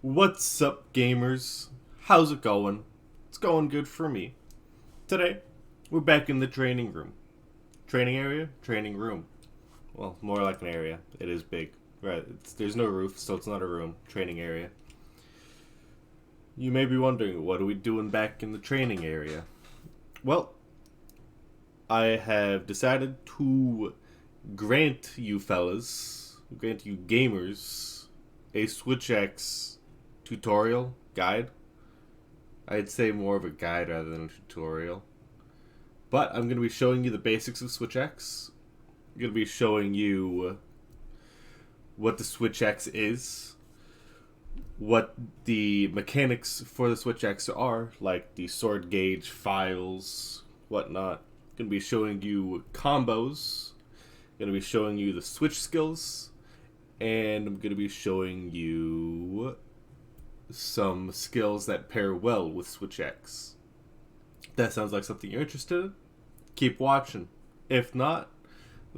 What's up, gamers? How's it going? It's going good for me. Today, we're back in the training room. Training area? Training room. Well, more like an area. It is big. Right, there's no roof, so it's not a room. Training area. You may be wondering, what are we doing back in the training area? Well, I have decided to grant you fellas, grant you gamers, a Switch X tutorial guide. I'd say more of a guide rather than a tutorial. But I'm going to be showing you the basics of Switch X. I'm going to be showing you what the Switch X is, what the mechanics for the Switch X are, like the sword gauge, phials, whatnot. I'm going to be showing you combos. I'm going to be showing you the Switch skills. And I'm going to be showing you some skills that pair well with Switch X. That sounds like something you're interested in? Keep watching. If not,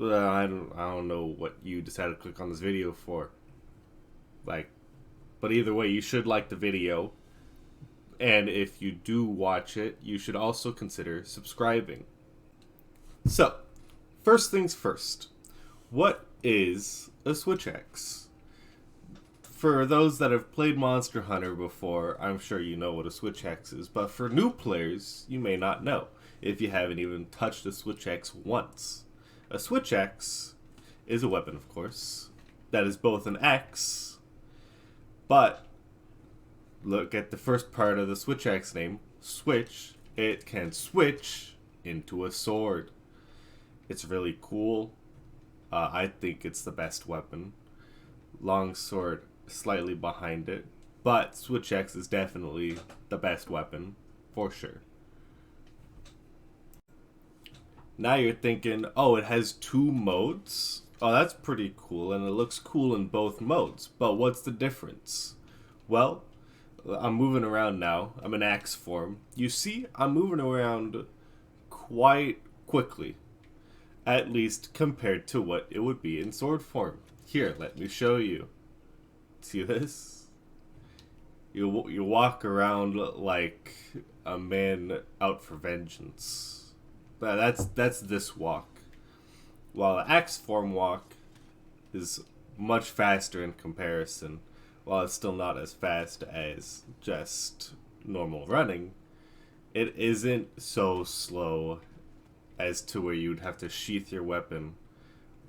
I don't know what you decided to click on this video for. But either way, you should like the video. And if you do watch it, you should also consider subscribing. So, first things first. What is a Switch X? For those that have played Monster Hunter before, I'm sure you know what a Switch X is. But for new players, you may not know, if you haven't even touched a Switch X once. A Switch X is a weapon, of course, that is both an X, but look at the first part of the Switch X name, switch. It can switch into a sword. It's really cool. I think it's the best weapon. Long sword slightly behind it, but Switch X is definitely the best weapon, for sure. Now you're thinking, oh, it has two modes? Oh, that's pretty cool, and it looks cool in both modes. But what's the difference? Well, I'm moving around now. I'm in axe form. You see, I'm moving around quite quickly. At least compared to what it would be in sword form. Here, let me show you. See this? You walk around like a man out for vengeance. That's this walk. While the axe form walk is much faster in comparison, while it's still not as fast as just normal running, it isn't so slow as to where you'd have to sheath your weapon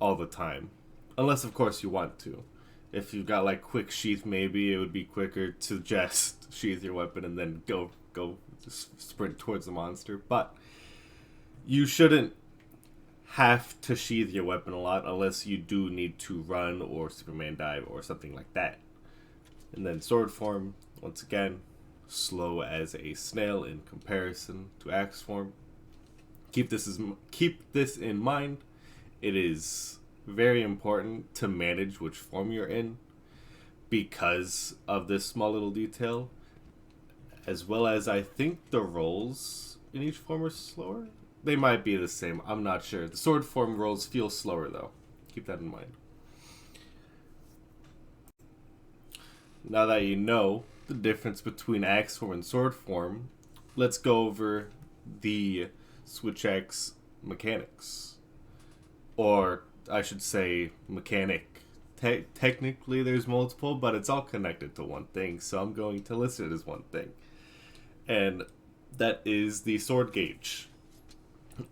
all the time. Unless, of course, you want to. If you've got, like, quick sheath, maybe it would be quicker to just sheath your weapon and then go just sprint towards the monster. But you shouldn't have to sheath your weapon a lot unless you do need to run or Superman dive or something like that. And then sword form, once again, slow as a snail in comparison to axe form. Keep this in mind. It is very important to manage which form you're in because of this small little detail, as well as I think the rolls in each form are slower. They might be the same. I'm not sure. The sword form rolls feel slower though. Keep that in mind. Now that you know the difference between axe form and sword form, let's go over the Switch X mechanics. Or I should say mechanic. Technically there's multiple, but it's all connected to one thing, so I'm going to list it as one thing. And that is the sword gauge.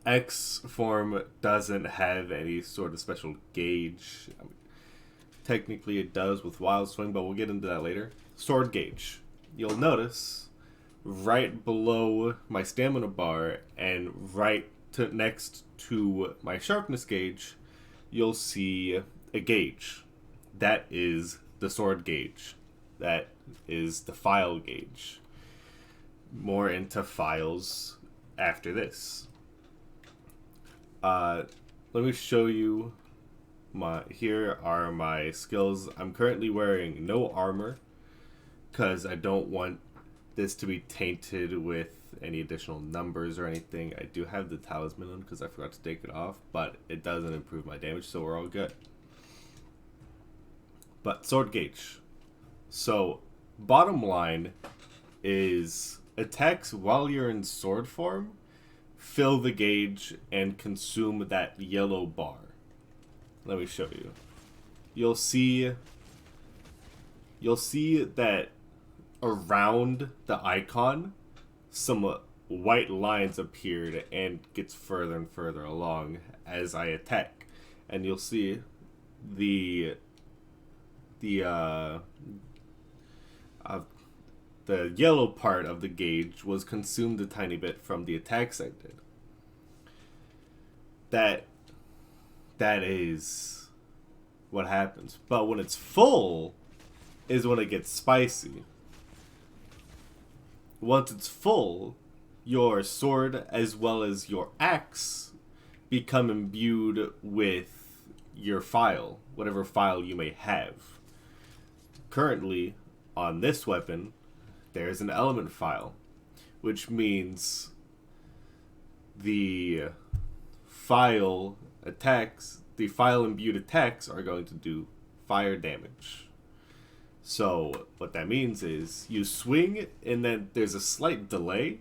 X form doesn't have any sort of special gauge. I mean, technically it does with Wild Swing, but we'll get into that later. Sword gauge. You'll notice right below my stamina bar and next to my sharpness gauge, you'll see a gauge. That is the sword gauge. That is the phial gauge. More into phials after this. Let me show you here are my skills. I'm currently wearing no armor because I don't want this to be tainted with any additional numbers or anything. I do have the talisman on because I forgot to take it off, but it doesn't improve my damage, so we're all good. But sword gauge. So bottom line is attacks while you're in sword form fill the gauge and consume that yellow bar. Let me show you. You'll see that around the icon some white lines appeared and gets further and further along as I attack. And you'll see the yellow part of the gauge was consumed a tiny bit from the attacks I did. That is what happens. But when it's full is when it gets spicy. Once it's full, your sword as well as your axe become imbued with your phial, whatever phial you may have. Currently, on this weapon, there's an element phial, which means the phial imbued attacks are going to do fire damage. So what that means is you swing and then there's a slight delay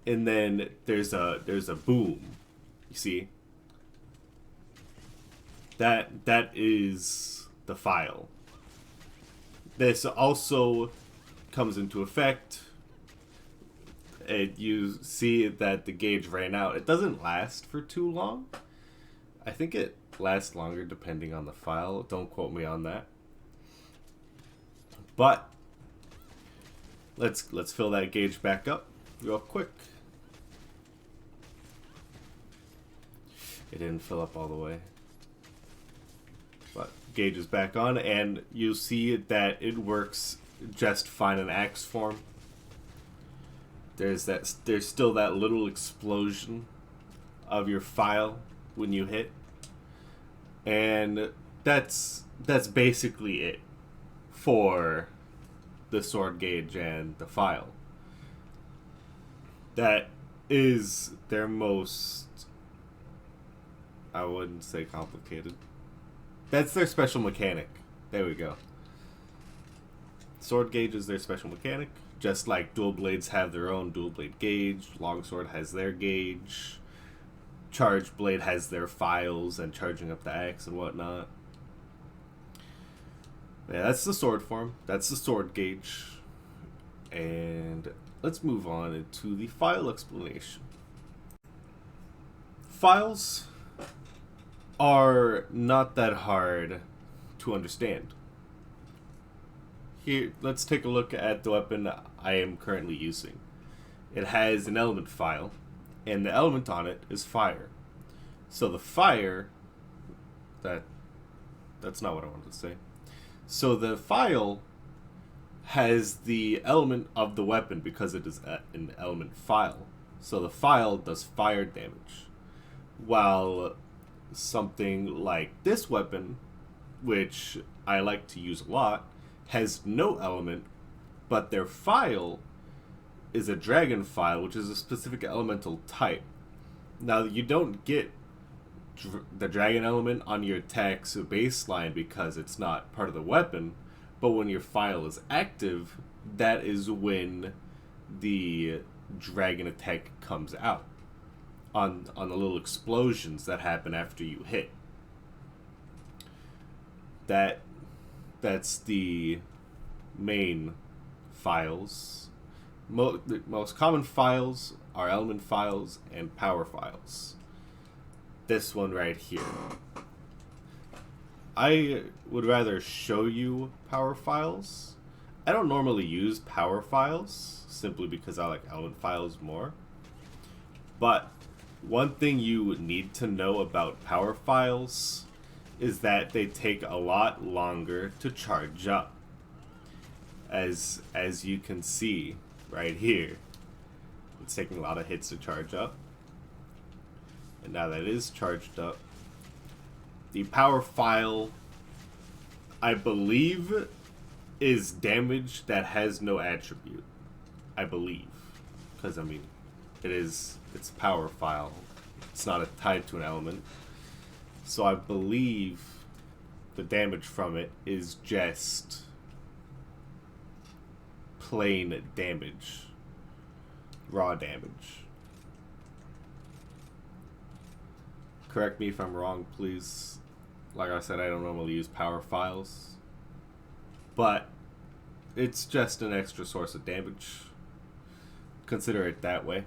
and then there's a boom. You see? That is the phial. This also comes into effect. You see that the gauge ran out. It doesn't last for too long. I think it lasts longer depending on the phial. Don't quote me on that. But let's fill that gauge back up real quick. It didn't fill up all the way. But gauge is back on, and you see that it works just fine in axe form. There's still that little explosion of your phial when you hit. And that's basically it for the sword gauge and the phial. That is their most, I wouldn't say complicated. That's their special mechanic. There we go. Sword gauge is their special mechanic. Just like dual blades have their own dual blade gauge, longsword has their gauge, charged blade has their phials and charging up the axe and whatnot. Yeah, that's the sword form. That's the sword gauge. And let's move on into the phial explanation. Phials are not that hard to understand. Here, let's take a look at the weapon I am currently using. It has an element phial, and the element on it is fire. So the fire, that's not what I wanted to say. So the phial has the element of the weapon because it is an element phial. So the phial does fire damage. While something like this weapon, which I like to use a lot, has no element, but their phial is a dragon phial, which is a specific elemental type. Now, you don't get the dragon element on your attack's baseline because it's not part of the weapon, but when your phial is active, that is when the dragon attack comes out on the little explosions that happen after you hit. That's the main phials. The most common phials are element phials and power phials. This one right here. I would rather show you power phials. I don't normally use power phials simply because I like element phials more. But one thing you need to know about power phials is that they take a lot longer to charge up. As you can see right here, it's taking a lot of hits to charge up. And now that it is charged up, the power phial, I believe, is damage that has no attribute. I believe. Because, I mean, it's a power phial. It's not tied to an element. So I believe the damage from it is just plain damage. Raw damage. Correct me if I'm wrong, please. Like I said, I don't normally use power phials. But it's just an extra source of damage. Consider it that way.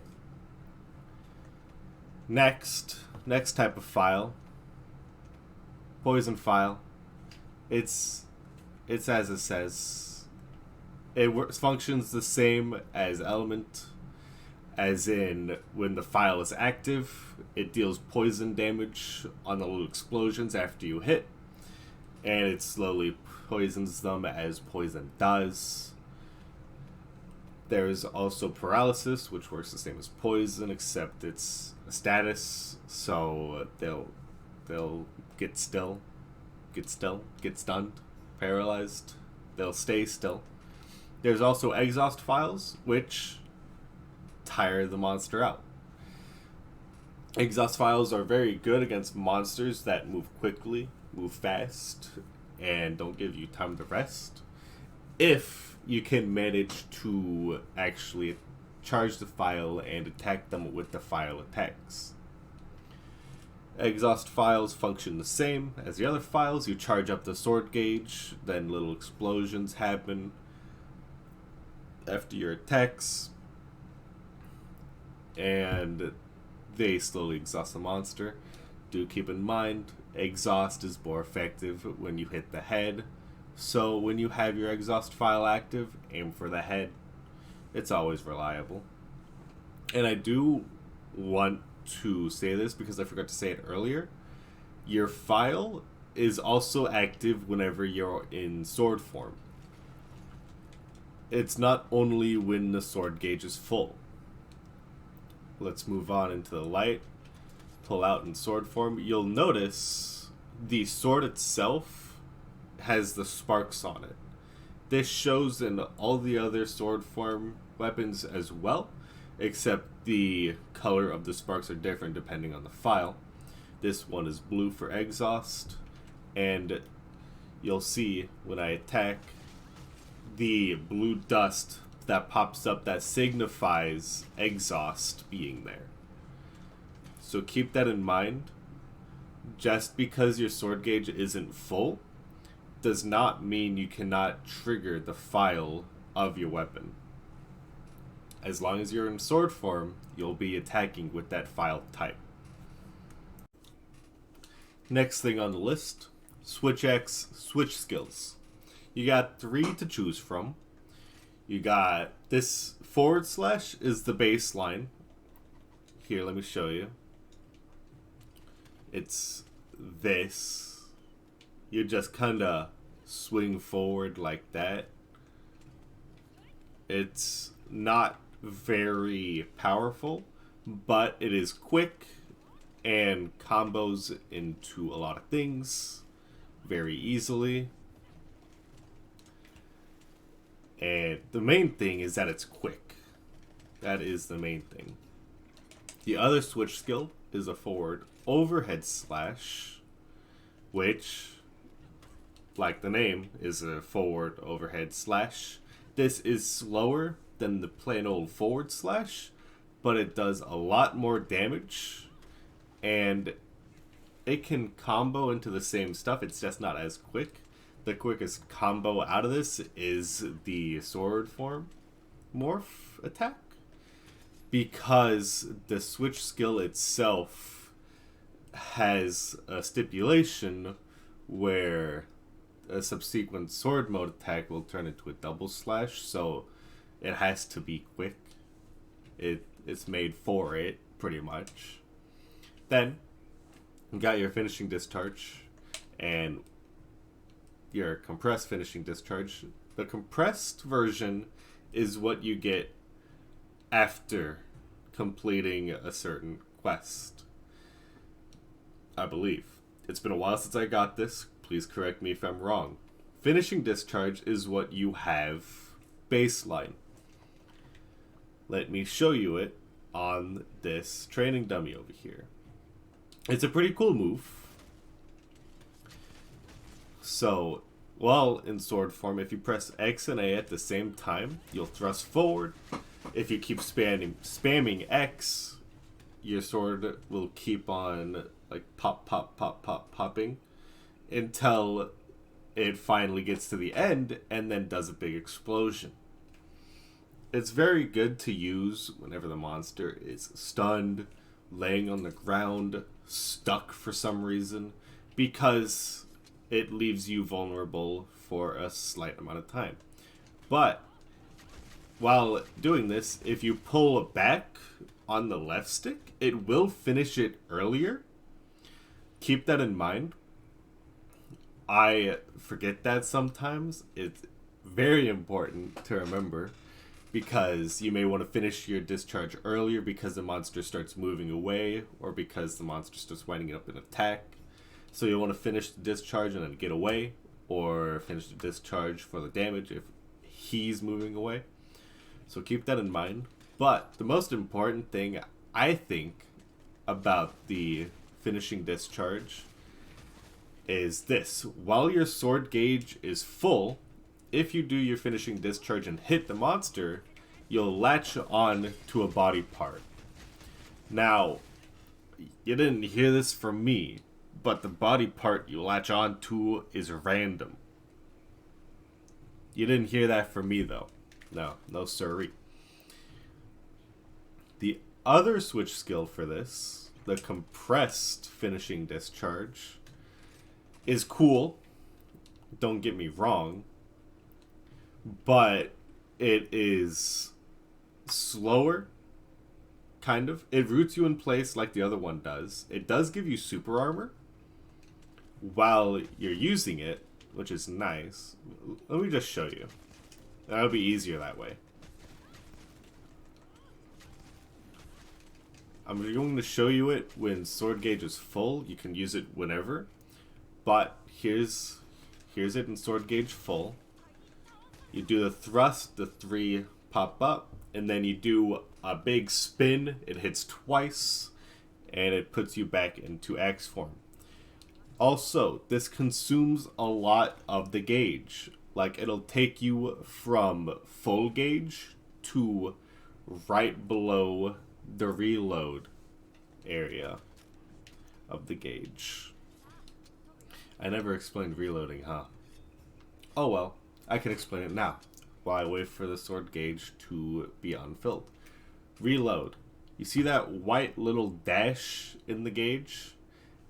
Next type of phial. Poison phial. It's as it says. It functions the same as element, as in when the phial is active, it deals poison damage on the little explosions after you hit, and it slowly poisons them as poison does. There's also paralysis, which works the same as poison, except it's a status, so they'll get stunned, paralyzed. They'll stay still. There's also exhaust phials, which tire the monster out. Exhaust phials are very good against monsters that move quickly, move fast, and don't give you time to rest. If you can manage to actually charge the phial and attack them with the phial attacks. Exhaust phials function the same as the other phials. You charge up the sword gauge, then little explosions happen after your attacks, and they slowly exhaust the monster. Do keep in mind, exhaust is more effective when you hit the head, so when you have your exhaust phial active, aim for the head. It's always reliable. And I do want to say this because I forgot to say it earlier. Your phial is also active whenever you're in sword form. It's not only when the sword gauge is full. Let's move on into the light. Pull out in sword form. You'll notice the sword itself has the sparks on it. This shows in all the other sword form weapons as well, except the color of the sparks are different depending on the phial. This one is blue for exhaust, and you'll see when I attack, the blue dust that pops up that signifies exhaust being there. So keep that in mind. Just because your sword gauge isn't full does not mean you cannot trigger the phial of your weapon. As long as you're in sword form, you'll be attacking with that phial type. Next thing on the list, switch skills. You got 3 to choose from. You got this / is the baseline. Here, let me show you. It's this. You just kind of swing forward like that. It's not very powerful, but it is quick and combos into a lot of things very easily. And the main thing is that it's quick. That is the main thing. The other switch skill is a forward overhead slash, which, like the name, is a forward overhead slash. This is slower than the plain old forward slash, but it does a lot more damage, and it can combo into the same stuff. It's just not as quick. The quickest combo out of this is the sword form morph attack, because the switch skill itself has a stipulation where a subsequent sword mode attack will turn into a double slash, so it has to be quick. It's made for it, pretty much. Then, you got your finishing discharge and your compressed finishing discharge. The compressed version is what you get after completing a certain quest, I believe. It's been a while since I got this. Please correct me if I'm wrong. Finishing discharge is what you have baseline. Let me show you it on this training dummy over here. It's a pretty cool move. So, Well, in sword form, if you press X and A at the same time, you'll thrust forward. If you keep spamming X, your sword will keep on like popping until it finally gets to the end and then does a big explosion. It's very good to use whenever the monster is stunned, laying on the ground, stuck for some reason, because it leaves you vulnerable for a slight amount of time. But while doing this, if you pull back on the left stick, it will finish it earlier. Keep that in mind. I forget that sometimes. It's very important to remember because you may want to finish your discharge earlier because the monster starts moving away or because the monster starts winding up an attack. So you'll want to finish the discharge and then get away, or finish the discharge for the damage if he's moving away. So keep that in mind. But the most important thing, I think, about the finishing discharge is this. While your sword gauge is full, if you do your finishing discharge and hit the monster, you'll latch on to a body part. Now, you didn't hear this from me, but the body part you latch on to is random. You didn't hear that from me, though. No siree. The other switch skill for this, the compressed finishing discharge, is cool. Don't get me wrong. But it is slower, kind of. It roots you in place like the other one does. It does give you super armor while you're using it, which is nice. Let me just show you. That'll be easier that way. I'm going to show you it when sword gauge is full. You can use it whenever. But here's it in sword gauge full. You do the thrust, the 3 pop up, and then you do a big spin. It hits twice, and it puts you back into X form. Also, this consumes a lot of the gauge. Like, it'll take you from full gauge to right below the reload area of the gauge. I never explained reloading, huh? Oh well, I can explain it now, while I wait for the sword gauge to be unfilled. Reload. You see that white little dash in the gauge?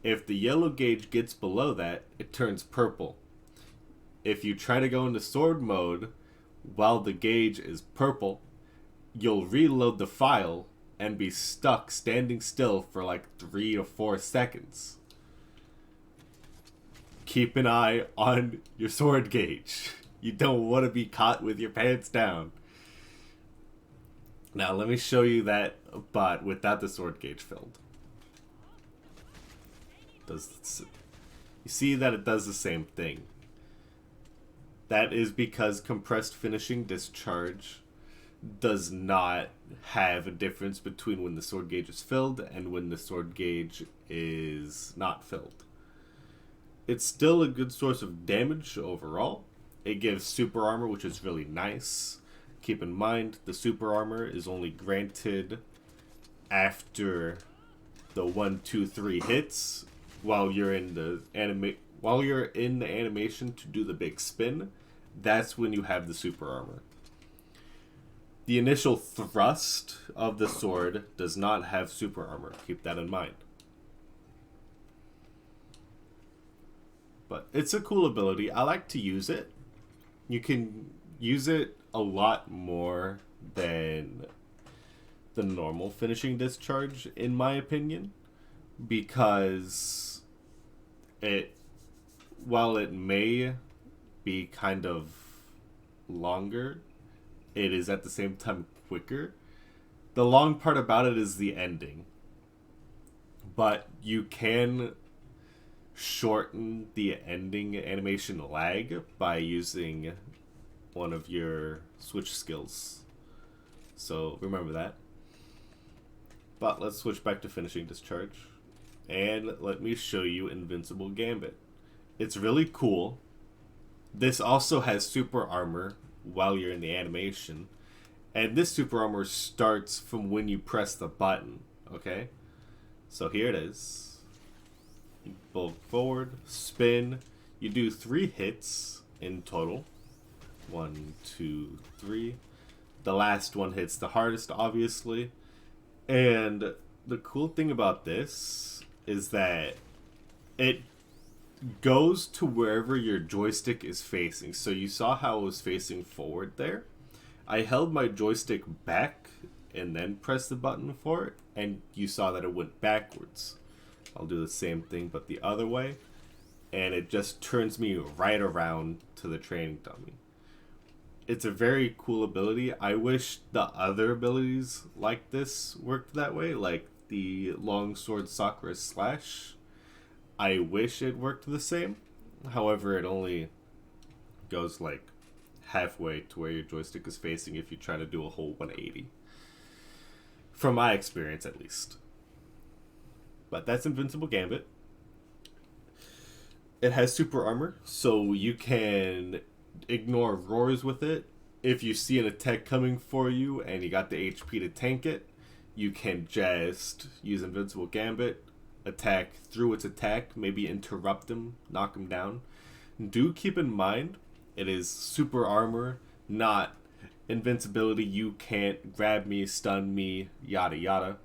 If the yellow gauge gets below that, it turns purple. If you try to go into sword mode while the gauge is purple, you'll reload the phial and be stuck standing still for like 3 or 4 seconds. Keep an eye on your sword gauge. You don't want to be caught with your pants down. Now let me show you that, but without the sword gauge filled. You see that it does the same thing. That is because compressed finishing discharge does not have a difference between when the sword gauge is filled and when the sword gauge is not filled. It's still a good source of damage overall. It gives super armor, which is really nice. Keep in mind, the super armor is only granted after the 1, 2, 3 hits while you're in the animation to do the big spin. That's when you have the super armor. The initial thrust of the sword does not have super armor. Keep that in mind. But it's a cool ability. I like to use it. You can use it a lot more than the normal finishing discharge, in my opinion, because while it may be kind of longer, it is at the same time quicker. The long part about it is the ending, but you can shorten the ending animation lag by using one of your switch skills. So remember that. But let's switch back to finishing discharge. And let me show you Invincible Gambit. It's really cool. This also has super armor while you're in the animation. And this super armor starts from when you press the button, okay? So here it is. You pull forward, spin. You do 3 hits in total. 1, 2, 3. The last one hits the hardest, obviously. And the cool thing about this is that it goes to wherever your joystick is facing. So you saw how it was facing forward there. I held my joystick back and then pressed the button for it, and you saw that it went backwards. I'll do the same thing but the other way, and it just turns me right around to the training dummy. It's a very cool ability. I wish the other abilities like this worked that way, like the longsword Sakura slash. I wish it worked the same. However, it only goes like halfway to where your joystick is facing if you try to do a whole 180. From my experience, at least. But that's Invincible Gambit. It has super armor, so you can ignore roars with it. If you see an attack coming for you and you got the HP to tank it, you can just use Invincible Gambit, attack through its attack, maybe interrupt him, knock him down. Do keep in mind, it is super armor, not invincibility. You can't grab me, stun me, yada yada.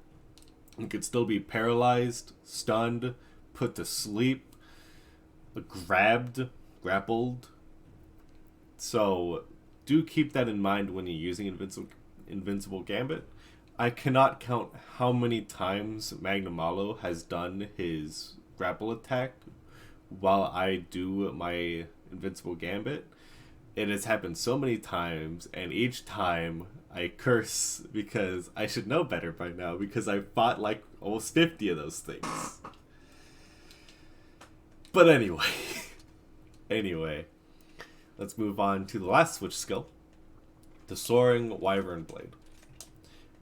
You could still be paralyzed, stunned, put to sleep, grabbed, grappled. So do keep that in mind when you're using Invincible Gambit. I cannot count how many times Magnamalo has done his grapple attack while I do my Invincible Gambit. It has happened so many times, and each time I curse because I should know better by now, because I fought like almost 50 of those things. But anyway, let's move on to the last switch skill, the Soaring Wyvern Blade.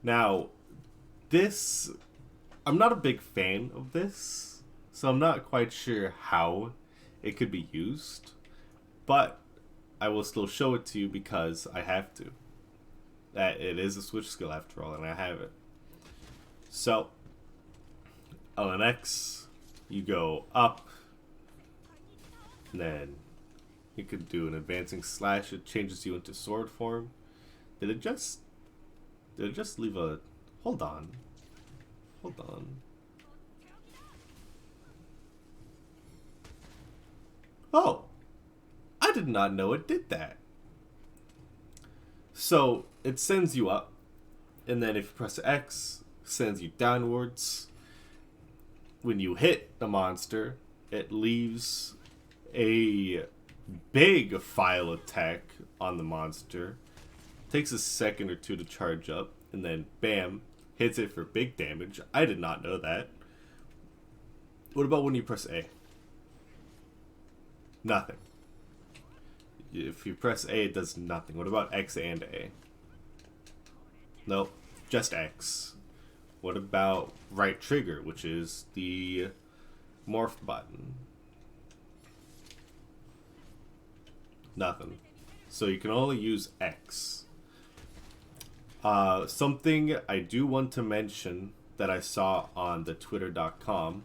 Now, this, I'm not a big fan of this, so I'm not quite sure how it could be used, but I will still show it to you because I have to. That it is a switch skill after all, and I have it. So, LNX, you go up, and then you could do an advancing slash. It changes you into sword form. Did it just leave a... Hold on. Oh! I did not know it did that. So, it sends you up, and then if you press X, it sends you downwards. When you hit the monster, it leaves a big phial attack on the monster. Takes a second or two to charge up, and then bam, hits it for big damage. I did not know that. What about when you press A? Nothing. If you press A, it does nothing. What about X and A? Nope, just X. What about right trigger, which is the morph button? Nothing. So you can only use X. Something I do want to mention that I saw on the twitter.com.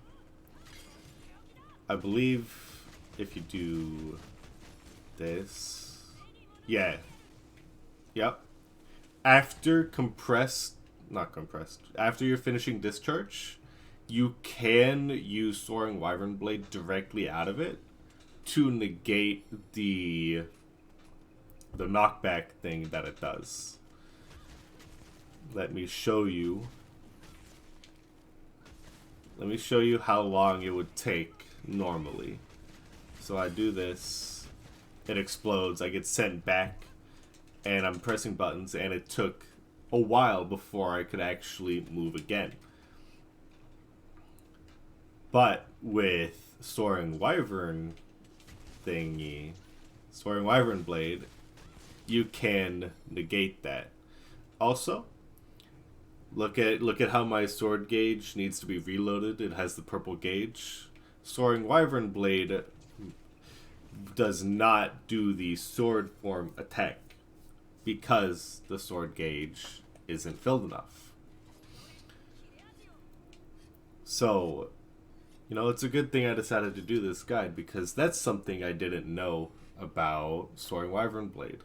I believe if you do this, yeah, yep, after after you're finishing discharge, you can use Soaring Wyvern Blade directly out of it to negate the knockback thing that it does. Let me show you how long it would take normally. So I do this, it explodes, I get sent back, and I'm pressing buttons, and it took a while before I could actually move again. But with Soaring Wyvern Blade, you can negate that. Also, look at how my sword gauge needs to be reloaded. It has the purple gauge. Soaring Wyvern Blade does not do the sword form attack because the sword gauge isn't filled enough. So, it's a good thing I decided to do this guide because that's something I didn't know about Soaring Wyvern Blade.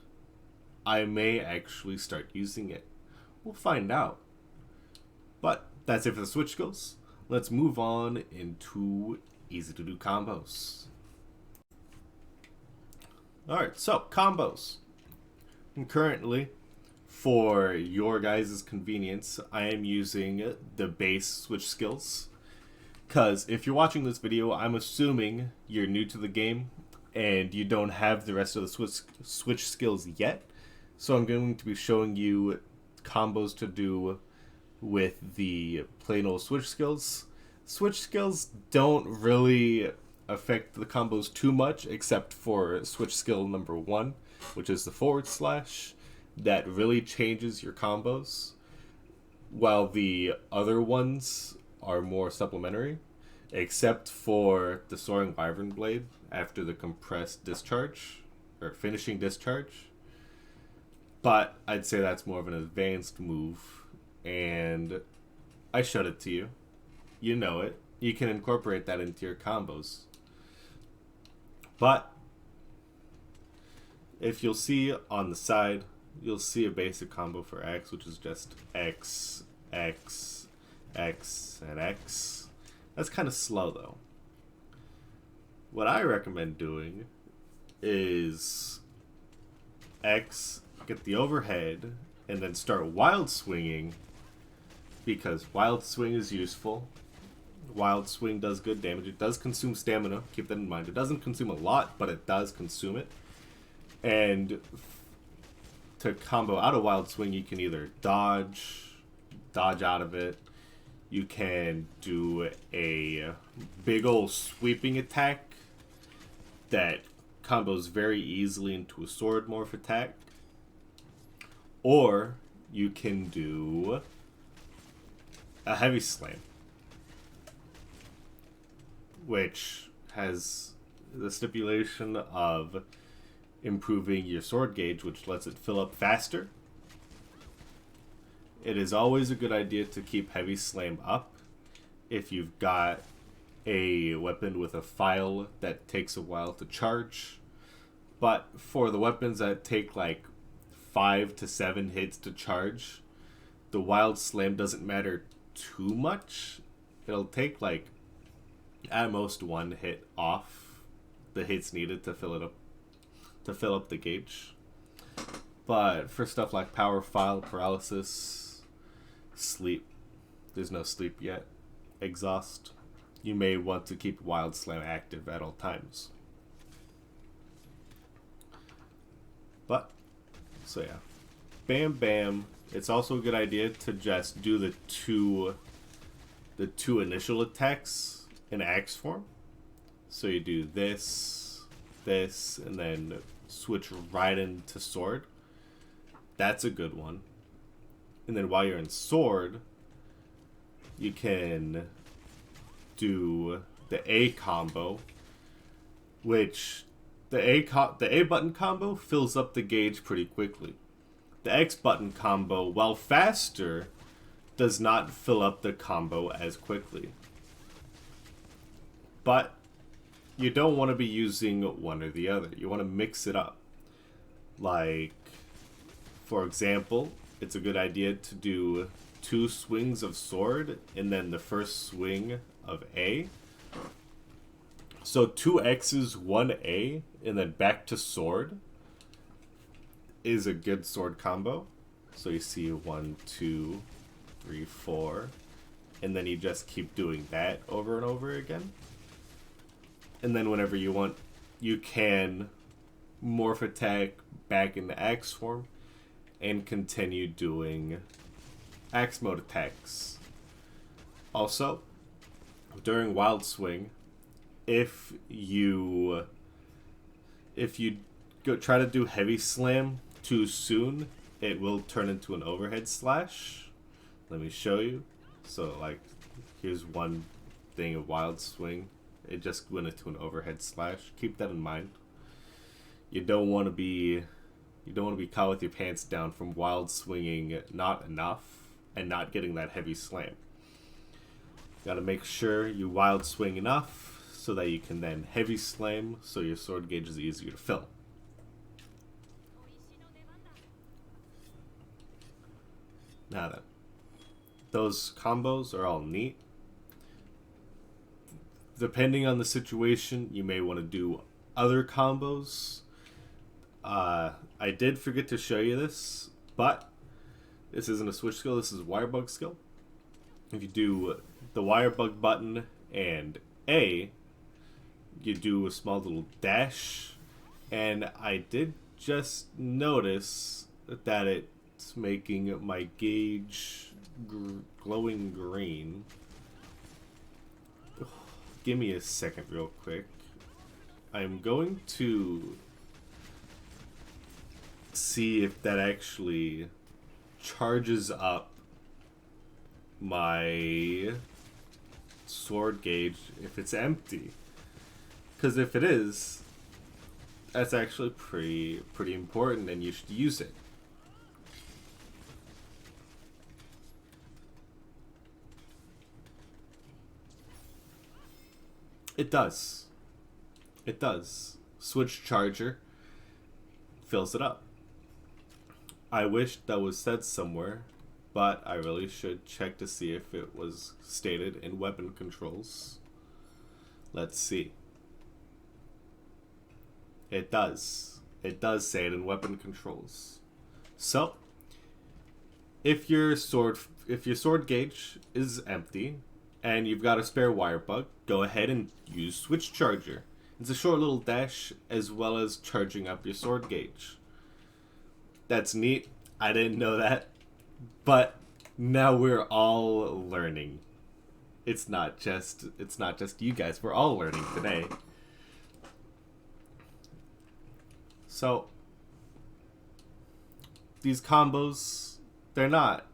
I may actually start using it. We'll find out. But that's it for the switch skills. Let's move on into easy to do combos. Alright, so combos. And currently, for your guys' convenience, I am using the base switch skills. Because if you're watching this video, I'm assuming you're new to the game and you don't have the rest of the switch skills yet. So I'm going to be showing you combos to do with the plain old switch skills. Switch skills don't really affect the combos too much, except for switch skill number 1, which is the /. That really changes your combos, while the other ones are more supplementary, except for the Soaring Wyvern Blade after the compressed discharge, or finishing discharge. But I'd say that's more of an advanced move, and I showed it to you. You know it. You can incorporate that into your combos. But if you'll see on the side, you'll see a basic combo for X, which is just X, X, X, and X. That's kind of slow, though. What I recommend doing is X, get the overhead, and then start wild swinging, because wild swing is useful. Wild swing does good damage. It does consume stamina. Keep that in mind. It doesn't consume a lot, but it does consume it. And to combo out of wild swing, you can either dodge out of it. You can do a big old sweeping attack that combos very easily into a sword morph attack. Or you can do a heavy slam, which has the stipulation of improving your sword gauge, which lets it fill up faster. It is always a good idea to keep heavy slam up if you've got a weapon with a phial that takes a while to charge. But for the weapons that take like 5 to 7 hits to charge, the wild slam doesn't matter too much. It'll take like at most 1 hit off the hits needed to fill up the gauge. But for stuff like power phial, paralysis, sleep, there's no sleep yet, exhaust, you may want to keep wild slam active at all times. But so yeah, bam bam. It's also a good idea to just do the two initial attacks in axe form. So you do this, and then switch right into sword. That's a good one. And then while you're in sword, you can do the A combo, which the A button combo fills up the gauge pretty quickly. The X button combo, while faster, does not fill up the combo as quickly. But you don't want to be using one or the other. You want to mix it up. Like, for example, it's a good idea to do 2 swings of sword and then the first swing of A. So 2 X's, 1 A, and then back to sword is a good sword combo. So you see 1, 2, 3, 4, and then you just keep doing that over and over again. And then whenever you want, you can morph attack back into axe form and continue doing axe mode attacks. Also, during wild swing, if you go try to do heavy slam too soon, it will turn into an overhead slash. Let me show you. So like, here's one thing of wild swing. It just went into an overhead slash. Keep that in mind. You don't want to be caught with your pants down from wild swinging not enough and not getting that heavy slam. Got to make sure you wild swing enough so that you can then heavy slam so your sword gauge is easier to fill. Now then, those combos are all neat. Depending on the situation, you may want to do other combos. I did forget to show you this, but this isn't a switch skill, this is a wire bug skill. If you do the wire bug button and A, you do a small little dash, and I did just notice that it's making my gauge glowing green. Give me a second real quick. I'm going to see if that actually charges up my sword gauge if it's empty. Because if it is, that's actually pretty important and you should use it. It does. It does. Switch charger fills it up. I wish that was said somewhere, but I really should check to see if it was stated in weapon controls. Let's see. It does. It does say it in weapon controls. So, if your sword gauge is empty and you've got a spare wire bug, go ahead and use switch charger. It's a short little dash as well as charging up your sword gauge. That's neat. I didn't know that. But now we're all learning. It's not just you guys. We're all learning today. So these combos, they're not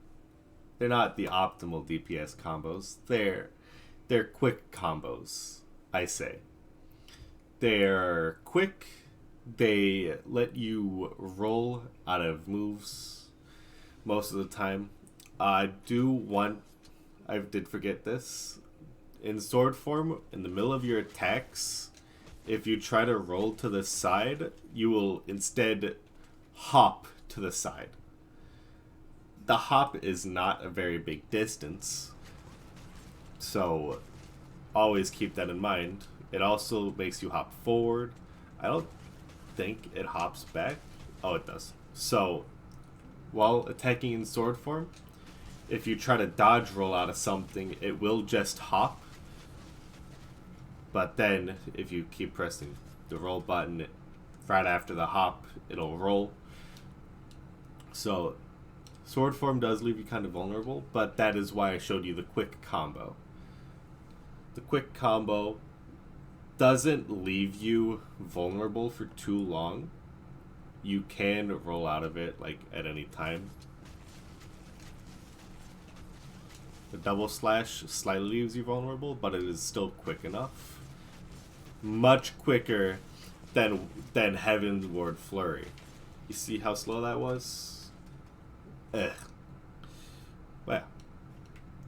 the optimal DPS combos. They're quick combos, I say. They're quick. They let you roll out of moves most of the time. I did forget this. In sword form, in the middle of your attacks, if you try to roll to the side, you will instead hop to the side. The hop is not a very big distance, so always keep that in mind. It also makes you hop forward. I don't think it hops back. Oh, it does. So, while attacking in sword form, if you try to dodge roll out of something, it will just hop. But then, if you keep pressing the roll button right after the hop, it'll roll. So, sword form does leave you kind of vulnerable, but that is why I showed you the quick combo. The quick combo doesn't leave you vulnerable for too long. You can roll out of it like at any time. The double slash slightly leaves you vulnerable, but it is still quick enough. Much quicker than Heaven's Ward Flurry. You see how slow that was? Ugh. Well,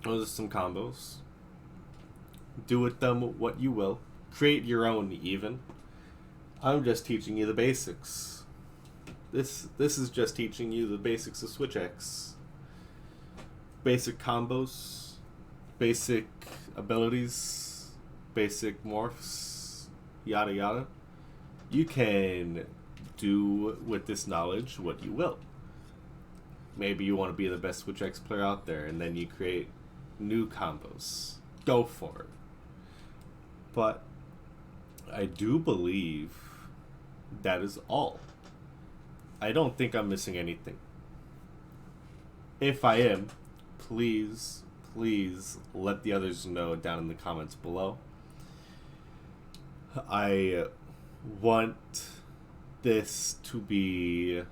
those are some combos. Do with them what you will. Create your own even. I'm just teaching you the basics. This is just teaching you the basics of Switch X. Basic combos, basic abilities, basic morphs, yada yada. You can do with this knowledge what you will. Maybe you want to be the best Switch X player out there and then you create new combos. Go for it. But I do believe that is all. I don't think I'm missing anything. If I am, please let the others know down in the comments below. I want this to be...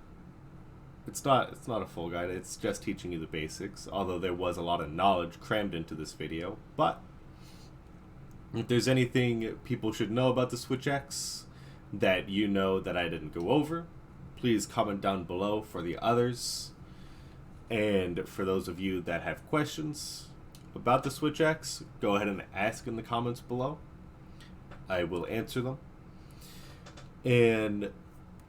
It's not a full guide, it's just teaching you the basics, although there was a lot of knowledge crammed into this video. But if there's anything people should know about the Switch X, that you know that I didn't go over, please comment down below for the others. And for those of you that have questions about the Switch X, go ahead and ask in the comments below. I will answer them. And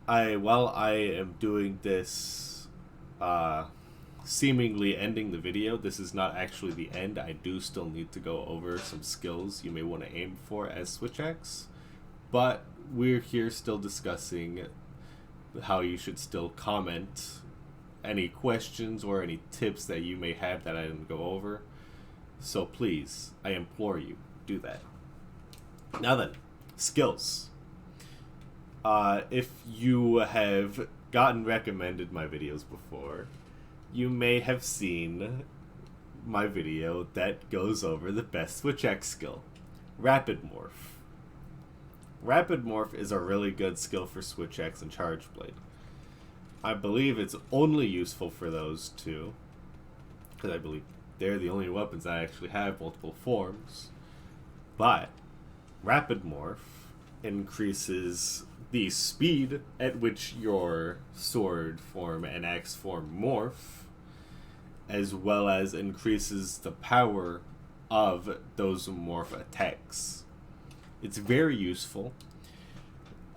while I am doing this, seemingly ending the video, this is not actually the end. I do still need to go over some skills you may want to aim for as Switch X, but we're here still discussing how you should still comment any questions or any tips that you may have that I didn't go over. So please, I implore you, do that. Now then, skills. If you have gotten recommended my videos before, you may have seen my video that goes over the best Switch X skill, Rapid Morph. Rapid Morph is a really good skill for Switch X and Charge Blade. I believe it's only useful for those two, because I believe they're the only weapons that actually have multiple forms. But Rapid Morph increases the speed at which your sword form and axe form morph, as well as increases the power of those morph attacks. It's very useful.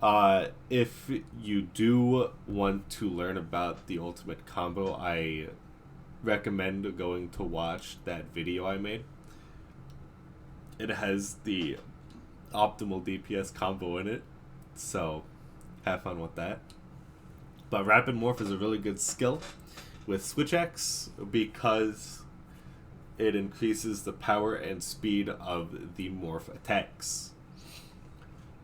If you do want to learn about the ultimate combo, I recommend going to watch that video I made. It has the optimal DPS combo in it, so have fun with that. But Rapid Morph is a really good skill with Switch X because it increases the power and speed of the morph attacks.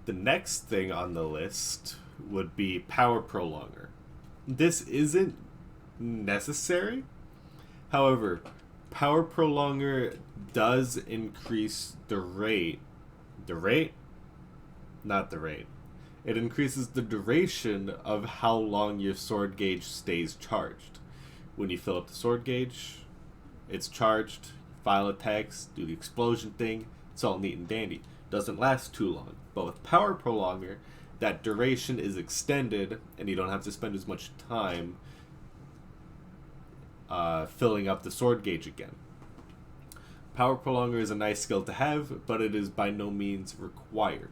The next thing on the list would be Power Prolonger. This isn't necessary. However, Power Prolonger does increase the rate. It increases the duration of how long your sword gauge stays charged. When you fill up the sword gauge, it's charged, file attacks, do the explosion thing, it's all neat and dandy. Doesn't last too long. But with Power Prolonger, that duration is extended and you don't have to spend as much time filling up the sword gauge again. Power Prolonger is a nice skill to have, but it is by no means required.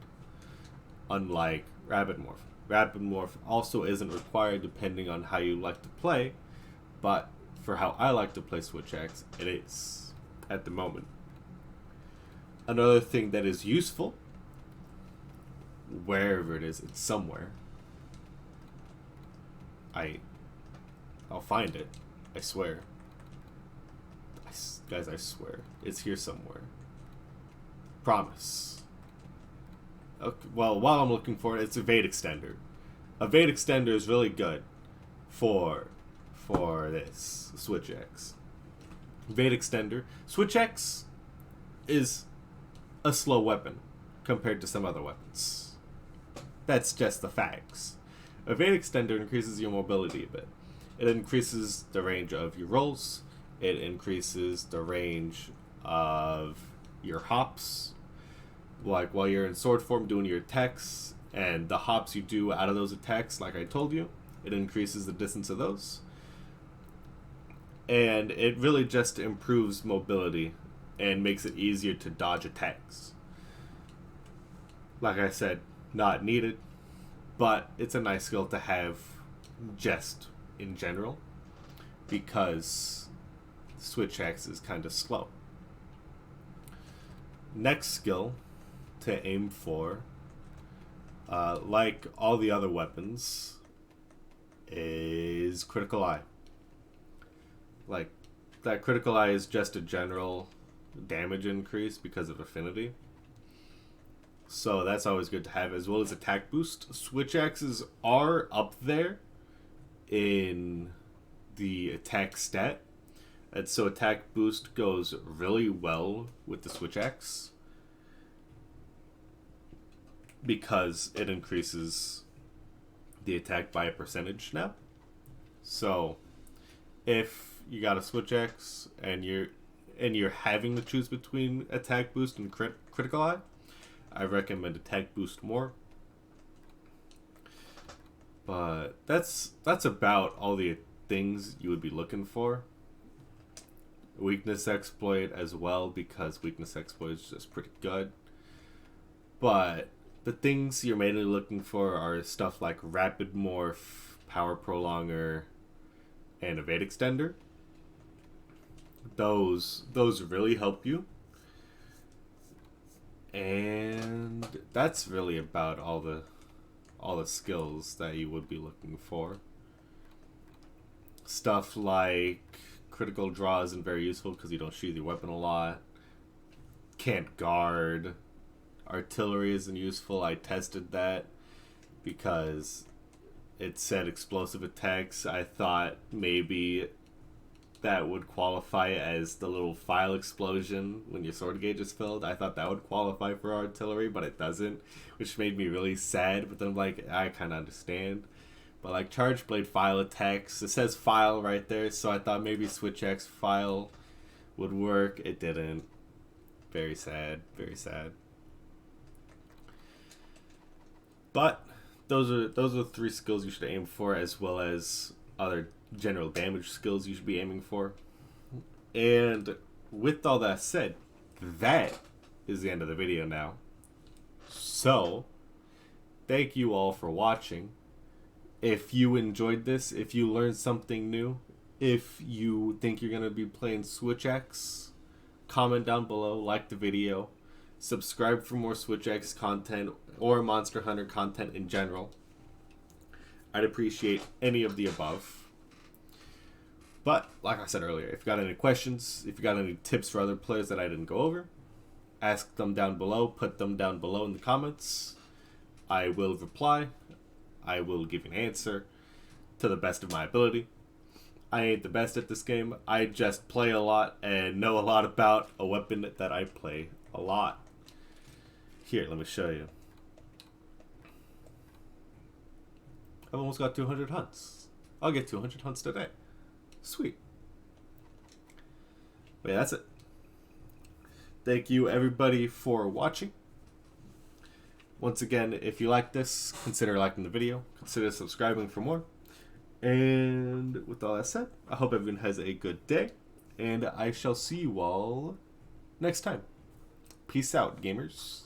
Unlike Rapid Morph. Rapid Morph also isn't required depending on how you like to play, but for how I like to play Switch X, it is at the moment. Another thing that is useful, wherever it is, it's somewhere. I'll find it. I swear. Guys, I swear. It's here somewhere. Promise. Okay, well, while I'm looking for it, it's Evade Extender. Evade Extender is really good for this Switch X. Evade Extender. Switch X is a slow weapon compared to some other weapons. That's just the facts. Evade Extender increases your mobility a bit. It increases the range of your rolls. It increases the range of your hops. Like while you're in sword form doing your attacks, and the hops you do out of those attacks, like I told you, it increases the distance of those. And it really just improves mobility and makes it easier to dodge attacks. Like I said, not needed, but it's a nice skill to have just in general, because Switch X is kind of slow. Next skill to aim for, like all the other weapons, is Critical Eye. Like, that Critical Eye is just a general damage increase because of affinity. So that's always good to have, as well as attack boost. Switch X's are up there in the attack stat. And so attack boost goes really well with the Switch X, because it increases the attack by a percentage now. So if you got a Switch X and you're having to choose between attack boost and critical eye, I recommend attack boost more. But that's about all the things you would be looking for. Weakness exploit as well, because weakness exploit is just pretty good. But the things you're mainly looking for are stuff like rapid morph, power prolonger, and evade extender. Those really help you. And that's really about all the skills that you would be looking for. Stuff like critical draw isn't very useful because you don't sheath your weapon a lot. Can't guard. Artillery isn't useful. I tested that because it said explosive attacks. I thought maybe that would qualify as the little phial explosion when your sword gauge is filled. I thought that would qualify for artillery, but it doesn't, which made me really sad. But then I'm like, I kind of understand. But like charge blade phial attacks, it says phial right there, so I thought maybe switch X phial would work. It didn't. Very sad. Very sad. But those are three skills you should aim for, as well as other general damage skills you should be aiming for. And with all that said, that is the end of the video now. So, thank you all for watching. If you enjoyed this, if you learned something new, if you think you're going to be playing Switch X, comment down below, like the video, subscribe for more Switch X content or Monster Hunter content in general. I'd appreciate any of the above. But, like I said earlier, if you got any questions, if you got any tips for other players that I didn't go over, ask them down below, put them down below in the comments. I will reply. I will give you an answer to the best of my ability. I ain't the best at this game. I just play a lot and know a lot about a weapon that I play a lot. Here, let me show you. I've almost got 200 hunts. I'll get 200 hunts today. Sweet. But yeah, that's it. Thank you everybody for watching. Once again, if you like this, consider liking the video. Consider subscribing for more. And with all that said, I hope everyone has a good day. And I shall see you all next time. Peace out, gamers.